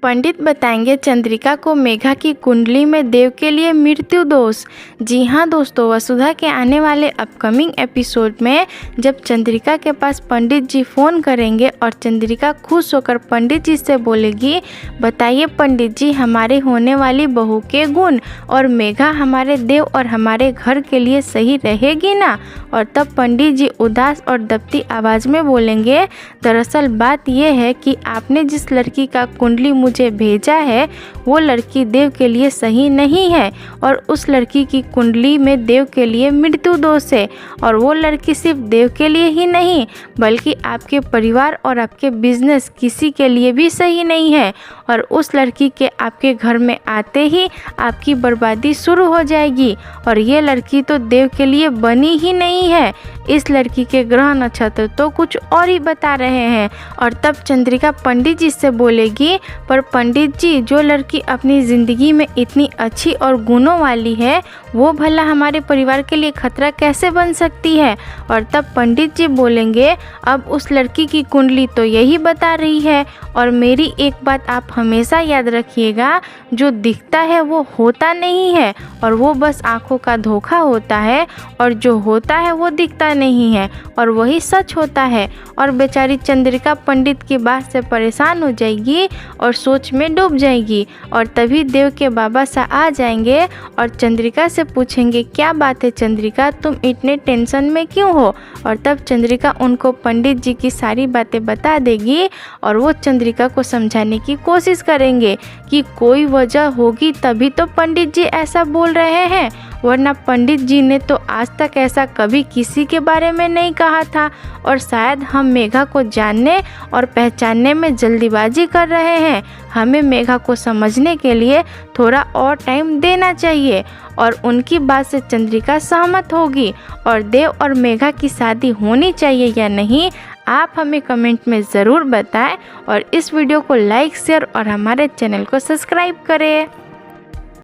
पंडित बताएंगे चंद्रिका को मेघा की कुंडली में देव के लिए मृत्यु दोष। जी हाँ दोस्तों, वसुधा के आने वाले अपकमिंग एपिसोड में जब चंद्रिका के पास पंडित जी फ़ोन करेंगे और चंद्रिका खुश होकर पंडित जी से बोलेगी, बताइए पंडित जी हमारे होने वाली बहू के गुण, और मेघा हमारे देव और हमारे घर के लिए सही रहेगी ना। और तब पंडित जी उदास और दबती आवाज़ में बोलेंगे, दरअसल बात यह है कि आपने जिस लड़की का कुंडली मुझे भेजा है वो लड़की देव के लिए सही नहीं है, और उस लड़की की कुंडली में देव के लिए मृत्यु दोष है। और वो लड़की सिर्फ देव के लिए ही नहीं बल्कि आपके परिवार और आपके बिजनेस किसी के लिए भी सही नहीं है, और उस लड़की के आपके घर में आते ही आपकी बर्बादी शुरू हो जाएगी। और ये लड़की तो देव के लिए बनी ही नहीं है। इस लड़की के ग्रह नक्षत्र तो कुछ और ही बता रहे हैं। और तब चंद्रिका पंडित जी से बोलेगी, पर पंडित जी जो लड़की अपनी ज़िंदगी में इतनी अच्छी और गुणों वाली है वो भला हमारे परिवार के लिए खतरा कैसे बन सकती है। और तब पंडित जी बोलेंगे, अब उस लड़की की कुंडली तो यही बता रही है, और मेरी एक बात आप हमेशा याद रखिएगा, जो दिखता है वो होता नहीं है, और वो बस आँखों का धोखा होता है, और जो होता है वो दिखता नहीं है, और वही सच होता है। और बेचारी चंद्रिका पंडित की बात से परेशान हो जाएगी और सोच में डूब जाएगी। और तभी देव के बाबा सा आ जाएंगे और चंद्रिका से पूछेंगे, क्या बात है चंद्रिका, तुम इतने टेंशन में क्यों हो। और तब चंद्रिका उनको पंडित जी की सारी बातें बता देगी, और वो चंद्रिका को समझाने की कोशिश करेंगे कि कोई वजह होगी तभी तो पंडित जी ऐसा बोल रहे हैं, वरना पंडित जी ने तो आज तक ऐसा कभी किसी के बारे में नहीं कहा था। और शायद हम मेघा को जानने और पहचानने में जल्दीबाजी कर रहे हैं। हमें मेघा को समझने के लिए थोड़ा और टाइम देना चाहिए। और उनकी बात से चंद्रिका सहमत होगी, और देव और मेघा की शादी होनी चाहिए या नहीं, आप हमें कमेंट में ज़रूर बताएं। और इस वीडियो को लाइक, शेयर और हमारे चैनल को सब्सक्राइब करें।